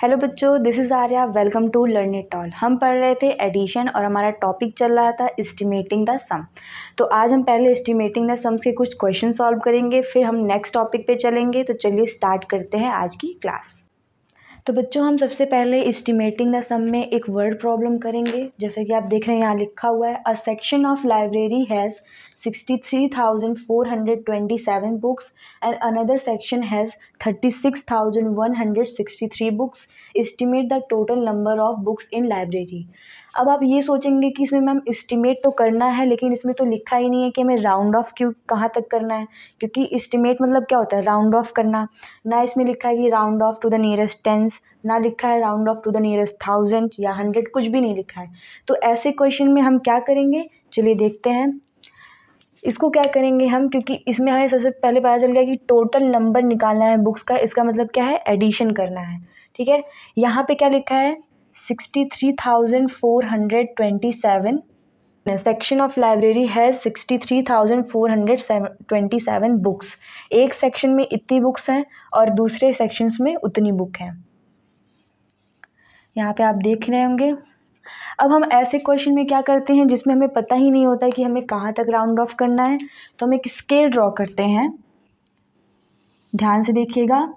Hello बच्चों, this is Arya. Welcome to learn it all. हम पढ़ रहे थे एडिशन और हमारा टॉपिक चल रहा था एस्टिमेटिंग द सम। तो आज हम पहले एस्टिमेटिंग द सम्स के कुछ क्वेश्चन सॉल्व करेंगे, फिर हम नेक्स्ट टॉपिक पे चलेंगे। तो चलिए स्टार्ट करते हैं आज की क्लास। तो बच्चों, हम सबसे पहले एस्टिमेटिंग द सम में एक वर्ड प्रॉब्लम करेंगे। जैसे कि आप देख रहे हैं यहाँ लिखा हुआ है, a section of library has 63,427 books and another section has 36,163 books. Estimate the total number of books in library. अब आप ये सोचेंगे कि इसमें मैम एस्टिमेट तो करना है, लेकिन इसमें तो लिखा ही नहीं है कि हमें राउंड ऑफ क्यों कहाँ तक करना है, क्योंकि एस्टिमेट मतलब क्या होता है, राउंड ऑफ करना। ना इसमें लिखा है कि round off to the nearest tens, ना लिखा है round off to the nearest 1000 या 100, कुछ भी नहीं लिखा है। तो ऐसे क्वेश्चन में हम क्या करेंगे, चलिए देखते हैं। इसको क्या करेंगे हम, क्योंकि इसमें हमें सबसे पहले पता चल गया कि टोटल नंबर निकालना है बुक्स का। इसका मतलब क्या है, एडिशन करना है। ठीक है, यहाँ पे क्या लिखा है, 63,427। सेक्शन ऑफ लाइब्रेरी है 63,427 बुक्स। एक सेक्शन में इतनी बुक्स हैं और दूसरे सेक्शंस में उतनी बुक हैं। यहाँ पे आप देख रहे होंगे। अब हम ऐसे क्वेश्चन में क्या करते हैं जिसमें हमें पता ही नहीं होता है कि हमें कहाँ तक राउंड ऑफ करना है, तो हम एक स्केल ड्रॉ करते हैं। ध्यान से देखिएगा।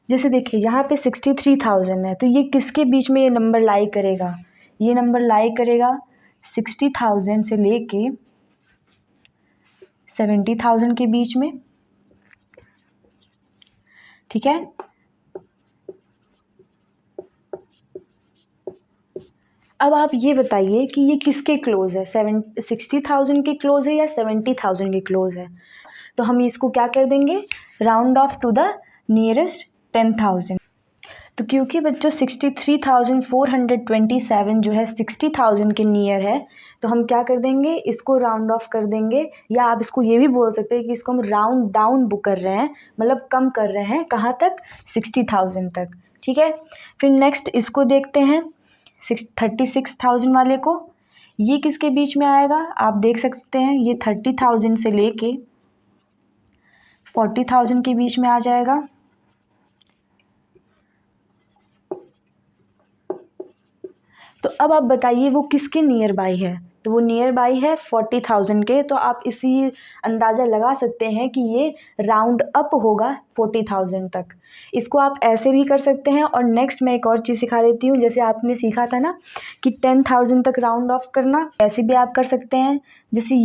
जैसे देखिए यहाँ पे 63,000 है, तो ये किसके बीच में ये नंबर लाई करेगा, ये नंबर लाई करेगा 60,000 से लेके 70,000 के बीच में। ठीक है, अब आप ये बताइए कि ये किसके क्लोज है, 60,000 के क्लोज है या 70,000 के क्लोज है। तो हम इसको क्या कर देंगे, round off to the nearest 10,000। तो क्योंकि बच्चों 63,427 जो है 60,000 के नियर है, तो हम क्या कर देंगे, इसको राउंड ऑफ कर देंगे। या आप इसको ये भी बोल सकते हैं कि इसको हम राउंड डाउन बुक कर रहे हैं, मतलब कम कर रहे हैं। कहाँ तक, 60,000 तक। ठीक है, फिर नेक्स्ट इसको देखते हैं 36,000 वाले को। ये किसके बीच में आएगा, आप देख सकते हैं, ये 30,000 से लेके 40,000 के बीच में आ जाएगा। तो अब आप बताइए वो किसके नियर बाई है, तो वो नियर बाई है 40,000 के। तो आप इसी अंदाज़ा लगा सकते हैं कि ये राउंड अप होगा 40,000 तक। इसको आप ऐसे भी कर सकते हैं। और नेक्स्ट मैं एक और चीज़ सिखा देती हूँ। जैसे आपने सीखा था ना कि 10,000 तक राउंड ऑफ करना, ऐसे भी आप कर सकते हैं। जैसे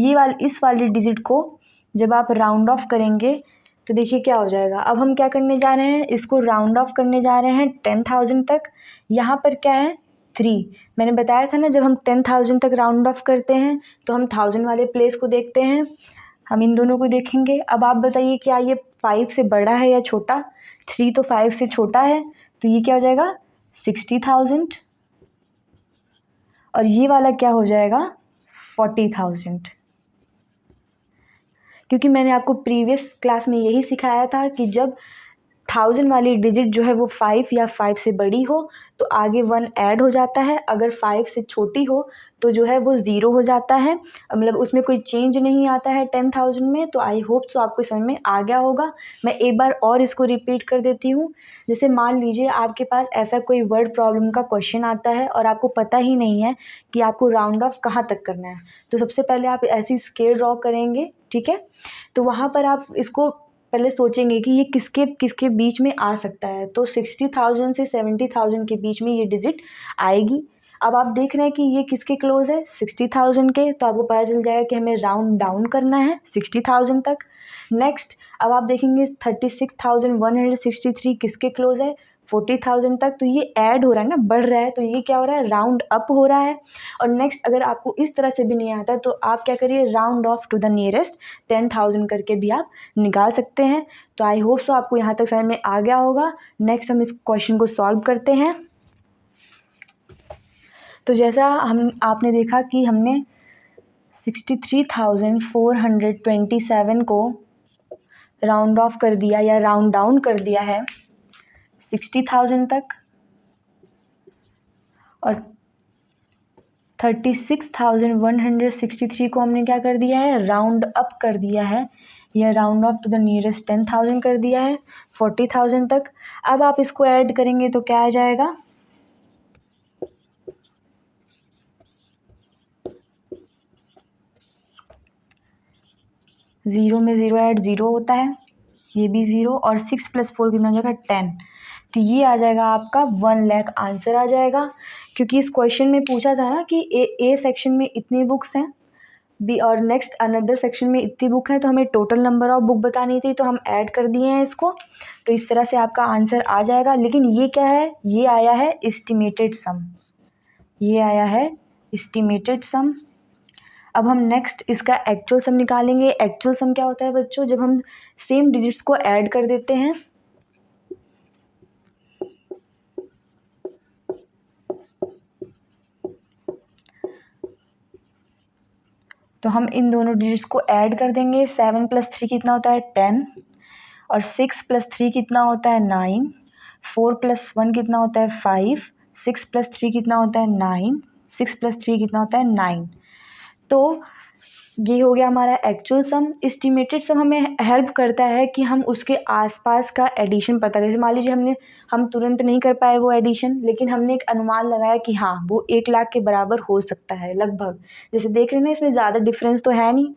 इस वाली डिजिट को जब आप राउंड ऑफ करेंगे तो देखिए क्या हो जाएगा। अब हम क्या करने जा रहे हैं, इसको राउंड ऑफ करने जा रहे हैं 10,000 तक। यहाँ पर क्या है, 3। मैंने बताया था ना, जब हम 10,000 तक राउंड ऑफ करते हैं तो हम 1000 वाले प्लेस को देखते हैं। हम इन दोनों को देखेंगे। अब आप बताइए क्या ये 5 से बड़ा है या छोटा। 3 तो 5 से छोटा है, तो ये क्या हो जाएगा 60,000। और ये वाला क्या हो जाएगा 40,000। क्योंकि मैंने आपको प्रीवियस क्लास में यही सिखाया था कि जब 1000 वाली डिजिट जो है वो 5 या 5 से बड़ी हो तो आगे 1 ऐड हो जाता है। अगर 5 से छोटी हो तो जो है वो 0 हो जाता है, मतलब उसमें कोई चेंज नहीं आता है 10,000 में। तो आई होप सो आपको समझ में आ गया होगा। मैं एक बार और इसको रिपीट कर देती हूँ। जैसे मान लीजिए आपके पास ऐसा कोई वर्ड प्रॉब्लम का क्वेश्चन आता है और आपको पता ही नहीं है कि आपको राउंड ऑफ कहाँ तक करना है, तो सबसे पहले आप ऐसी स्केल ड्रॉ करेंगे। ठीक है, तो वहाँ पर आप इसको पहले सोचेंगे कि ये किसके किसके बीच में आ सकता है। तो 60,000 से 70,000 के बीच में ये डिजिट आएगी। अब आप देख रहे हैं कि ये किसके क्लोज है, 60,000 के। तो आपको पता चल जाएगा कि हमें राउंड डाउन करना है 60,000 तक। नेक्स्ट अब आप देखेंगे 36,163 किसके क्लोज है, 40,000 तक। तो ये ऐड हो रहा है ना, बढ़ रहा है, तो ये क्या हो रहा है, राउंड अप हो रहा है। और नेक्स्ट अगर आपको इस तरह से भी नहीं आता तो आप क्या करिए, round off to the nearest 10,000 करके भी आप निकाल सकते हैं। तो आई होप सो आपको यहाँ तक समझ में आ गया होगा। नेक्स्ट हम इस क्वेश्चन को सॉल्व करते हैं। तो जैसा आपने देखा कि हमने 63,427 को राउंड ऑफ कर दिया या राउंड डाउन कर दिया है 60,000 तक, और 36,163 को हमने क्या कर दिया है, राउंड अप कर दिया है यह round off to the nearest 10,000 कर दिया है 40,000 तक। अब आप इसको ऐड करेंगे तो क्या आ जाएगा, ज़ीरो में ज़ीरो ऐड ज़ीरो होता है, ये भी ज़ीरो, और 6 + 4 कितना हो जाएगा 10। तो ये आ जाएगा आपका 1 लाख आंसर आ जाएगा। क्योंकि इस क्वेश्चन में पूछा था ना कि ए सेक्शन में इतनी बुक्स हैं, बी और नेक्स्ट अनदर सेक्शन में इतनी बुक है, तो हमें टोटल नंबर ऑफ बुक बतानी थी, तो हम ऐड कर दिए हैं इसको। तो इस तरह से आपका आंसर आ जाएगा। लेकिन ये क्या है, ये आया है एस्टिमेटेड सम, ये आया है एस्टिमेटेड सम। अब हम नेक्स्ट इसका एक्चुअल सम निकालेंगे। एक्चुअल सम क्या होता है बच्चों, जब हम सेम डिजिट्स को ऐड कर देते हैं। तो हम इन दोनों डिजिट्स को ऐड कर देंगे। 7 + 3 कितना होता है 10, और 6 + 3 कितना होता है 9, 4 + 1 कितना होता है 5, 6 + 3 कितना होता है 9, 6 + 3 कितना होता है 9। तो ये हो गया हमारा एक्चुअल सम। एस्टिमेटेड सम हमें हेल्प करता है कि हम उसके आसपास का एडिशन पता करें। मान लीजिए हम तुरंत नहीं कर पाए वो एडिशन, लेकिन हमने एक अनुमान लगाया कि हाँ वो 1 लाख के बराबर हो सकता है लगभग। जैसे देख रहे हैं ना, इसमें ज़्यादा डिफरेंस तो है नहीं,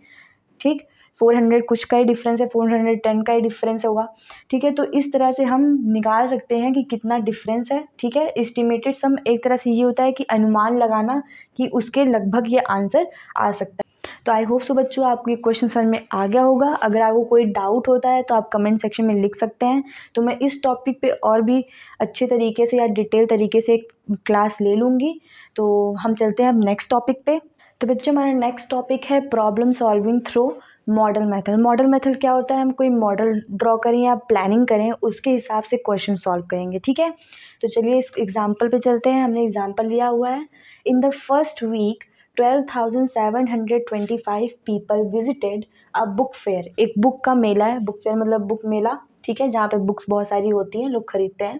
ठीक, 400 कुछ का ही डिफरेंस है, 410 का ही डिफरेंस होगा, ठीक है। तो इस तरह से हम निकाल सकते हैं कि कितना डिफरेंस है, ठीक है। एस्टिमेटेड सम एक तरह से ये होता है कि अनुमान लगाना कि उसके लगभग ये आंसर आ सकता है। तो आई होप सो बच्चों आपको ये क्वेश्चन समझ में आ गया होगा। अगर आपको कोई डाउट होता है तो आप कमेंट सेक्शन में लिख सकते हैं, तो मैं इस टॉपिक पे और भी अच्छे तरीके से या डिटेल तरीके से एक क्लास ले लूँगी। तो हम चलते हैं अब नेक्स्ट टॉपिक पे। तो बच्चों हमारा नेक्स्ट टॉपिक है problem solving through model method. Model method क्या होता है, हम कोई मॉडल ड्रॉ करें या प्लानिंग करें, उसके हिसाब से क्वेश्चन सॉल्व करेंगे, ठीक है। तो चलिए इस एग्जाम्पल पे चलते हैं। हमने एग्जाम्पल लिया हुआ है, in the first week 12,725 people visited a book fair. एक बुक का मेला है, बुक फेयर मतलब बुक मेला, ठीक है, जहाँ पे बुक्स बहुत सारी होती हैं, लोग खरीदते हैं।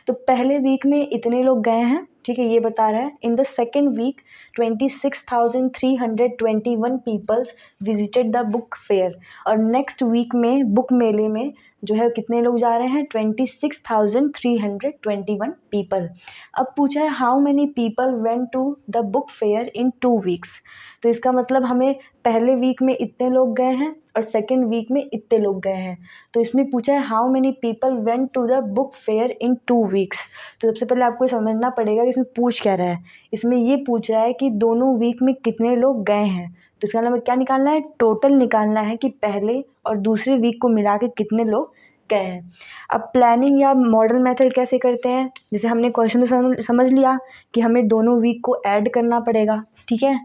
तो पहले वीक में इतने लोग गए हैं, ठीक है, ये बता रहा है। In the second week 26,321 peoples visited the book fair. और नेक्स्ट वीक में बुक मेले में जो है कितने लोग जा रहे हैं, 26,321 पीपल। अब पूछा है how many people went to the book fair in 2 weeks. तो इसका मतलब हमें पहले वीक में इतने लोग गए हैं और सेकेंड वीक में इतने लोग गए हैं। तो इसमें पूछा है how many people went to the book fair in 2 weeks. तो सबसे पहले आपको समझना पड़ेगा कि इसमें पूछ क्या रहा है। इसमें ये पूछ रहा है कि दोनों वीक में कितने लोग गए हैं। तो इसका मतलब क्या निकालना है, टोटल निकालना है कि पहले और दूसरे वीक को मिला के कितने लोग गए हैं। अब प्लानिंग या मॉडल मेथड कैसे करते हैं, जैसे हमने क्वेश्चन तो समझ लिया कि हमें दोनों वीक को ऐड करना पड़ेगा, ठीक है।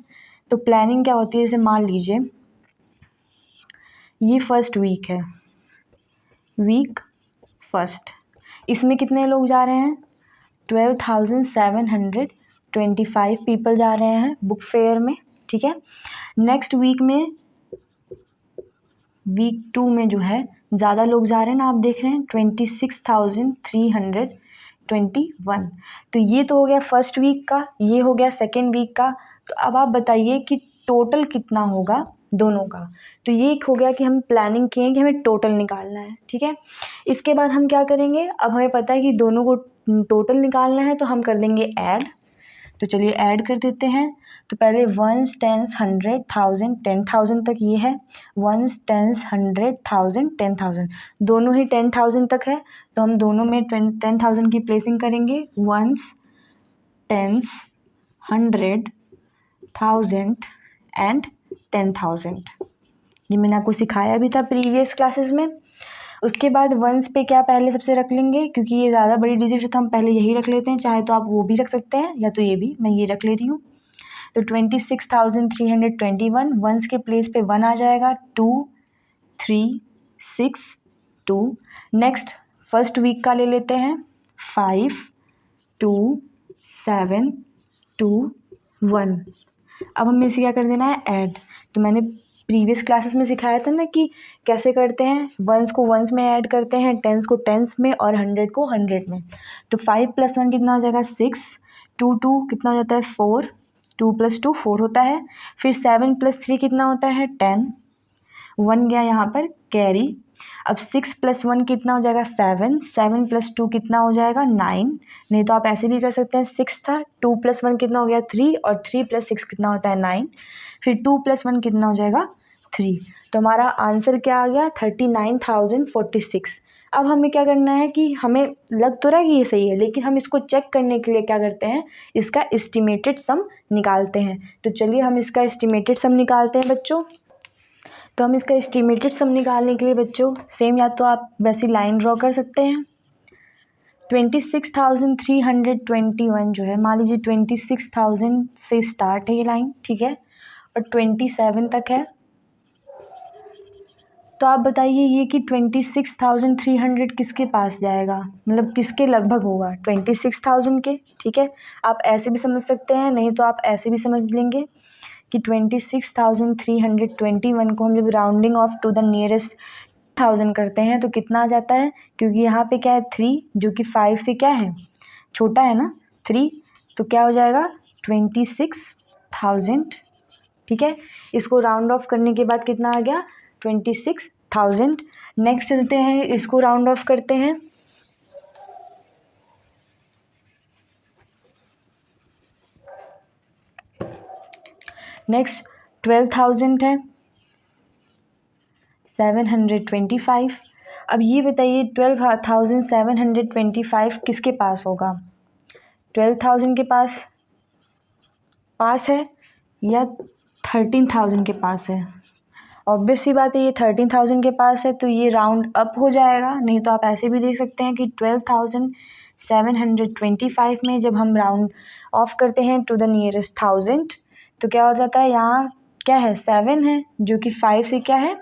तो प्लानिंग क्या होती है, जैसे मान लीजिए ये फर्स्ट वीक है, वीक फर्स्ट, इसमें कितने लोग जा रहे हैं, 12,725 पीपल जा रहे हैं बुक फेयर में, ठीक है। नेक्स्ट वीक में वीक 2 में जो है ज़्यादा लोग जा रहे हैं ना, आप देख रहे हैं 26,321। तो ये तो हो गया फर्स्ट वीक का, ये हो गया सेकेंड वीक का। तो अब आप बताइए कि टोटल कितना होगा दोनों का। तो ये हो गया कि हम प्लानिंग किए कि हमें टोटल निकालना है, ठीक है। इसके बाद हम क्या करेंगे, अब हमें पता है कि दोनों को टोटल निकालना है, तो हम कर देंगे ऐड। तो चलिए ऐड कर देते हैं। तो पहले 1s 10s 100 1000 10,000 तक ये है, 1s 10s 100 1000 10,000, दोनों ही 10,000 तक है। तो हम दोनों में 10,000 की प्लेसिंग करेंगे, 1s 10s 100 1000 एंड 10,000। ये मैंने आपको सिखाया भी था प्रीवियस क्लासेस में। उसके बाद वंस पे क्या पहले सबसे रख लेंगे, क्योंकि ये ज़्यादा बड़ी डिजिट है तो हम पहले यही रख लेते हैं, चाहे तो आप वो भी रख सकते हैं या तो ये भी, मैं ये रख ले रही हूँ। तो 26,321 वंस के प्लेस पे 1 आ जाएगा, 2 3 6 2। नेक्स्ट फर्स्ट वीक का ले लेते हैं, 5 2 7 2 1। अब हमें इसे क्या कर देना है, ऐड। तो मैंने प्रीवियस क्लासेस में सिखाया था ना कि कैसे करते हैं, वंस को वंस में ऐड करते हैं, टेंस को टेंस में और 100 को 100 में। तो 5 + 1 कितना हो जाएगा 6, 2 2 कितना हो जाता है 4, 2 + 2 4 होता है। फिर 7 + 3 कितना होता है 10, 1 गया यहाँ पर कैरी। अब 6 + 1 कितना हो जाएगा 7, 7 + 2 कितना हो जाएगा 9। नहीं तो आप ऐसे भी कर सकते हैं, 6 था, 2 + 1 कितना हो गया 3, और 3 + 6 कितना होता है 9, फिर 2 + 1 कितना हो जाएगा 3। तो हमारा आंसर क्या आ गया 39,046। अब हमें क्या करना है कि हमें लग तो रहा है कि ये सही है, लेकिन हम इसको चेक करने के लिए क्या करते हैं, इसका एस्टिमेटेड सम निकालते हैं। तो चलिए हम इसका एस्टिमेटेड सम निकालते हैं बच्चों। तो हम इसका एस्टिमेटेड सम निकालने के लिए बच्चों सेम या तो आप वैसी लाइन ड्रॉ कर सकते हैं। 26,321 जो है, मान लीजिए 26,000 से स्टार्ट है ये लाइन, ठीक है, और 27 तक है। तो आप बताइए ये कि 26,300 किसके पास जाएगा, मतलब किसके लगभग होगा 26,000 के, ठीक है। आप ऐसे भी समझ सकते हैं, नहीं तो आप ऐसे भी समझ लेंगे कि 26,321 को हम जब rounding off to the nearest 1000 करते हैं तो कितना आ जाता है, क्योंकि यहाँ पे क्या है 3 जो कि 5 से क्या है छोटा है ना 3, तो क्या हो जाएगा 26,000, ठीक है। इसको राउंड ऑफ करने के बाद कितना आ गया 26,000। नेक्स्ट चलते हैं, इसको राउंड ऑफ करते हैं। नेक्स्ट 12,000 है 725। अब ये बताइए 12,725 किसके पास होगा, 12,000 के पास है या 13,000 के पास है। ऑब्वियस सी बात है ये 13,000 के पास है, तो ये राउंड अप हो जाएगा। नहीं तो आप ऐसे भी देख सकते हैं कि 12,725 में जब हम राउंड ऑफ करते हैं टू द नियरेस्ट 1000 तो क्या हो जाता है, यहाँ क्या है 7 है जो कि 5 से क्या है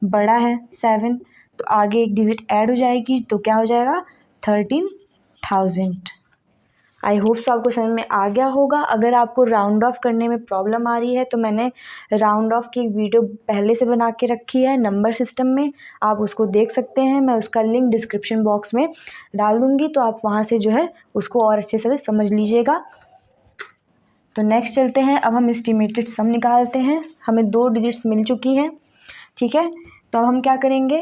बड़ा है 7, तो आगे एक डिजिट ऐड हो जाएगी तो क्या हो जाएगा 13,000। आई होप सो आपको समझ में आ गया होगा। अगर आपको राउंड ऑफ करने में प्रॉब्लम आ रही है तो मैंने राउंड ऑफ की एक वीडियो पहले से बना के रखी है नंबर सिस्टम में, आप उसको देख सकते हैं। मैं उसका लिंक डिस्क्रिप्शन बॉक्स में डाल दूँगी, तो आप वहाँ से जो है उसको और अच्छे से समझ लीजिएगा। तो नेक्स्ट चलते हैं, अब हम एस्टिमेटेड सम निकालते हैं। हमें 2 डिजिट्स मिल चुकी हैं, ठीक है। तो अब हम क्या करेंगे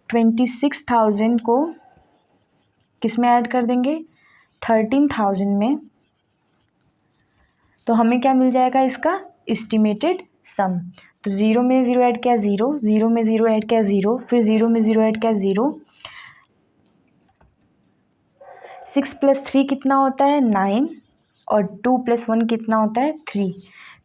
26,000 को किस में ऐड कर देंगे 13,000 में, तो हमें क्या मिल जाएगा इसका एस्टिमेटेड सम। तो 0 में 0 ऐड किया 0, 0 में 0 ऐड किया 0, फिर 0 में 0 ऐड किया 0, 6 + 3 कितना होता है 9, और 2 + 1 कितना होता है 3।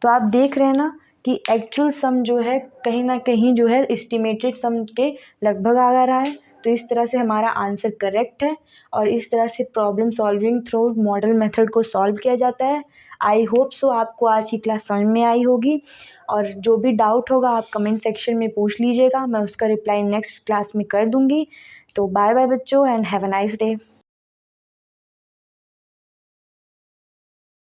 तो आप देख रहे हैं ना कि एक्चुअल सम जो है कहीं ना कहीं जो है एस्टिमेटेड सम के लगभग आ रहा है। तो इस तरह से हमारा आंसर करेक्ट है, और इस तरह से problem solving through model method को सॉल्व किया जाता है। आई होप सो आपको आज की क्लास समझ में आई होगी, और जो भी डाउट होगा आप कमेंट सेक्शन में पूछ लीजिएगा, मैं उसका रिप्लाई नेक्स्ट क्लास में कर दूँगी। तो बाय बाय बच्चों, and have a nice day.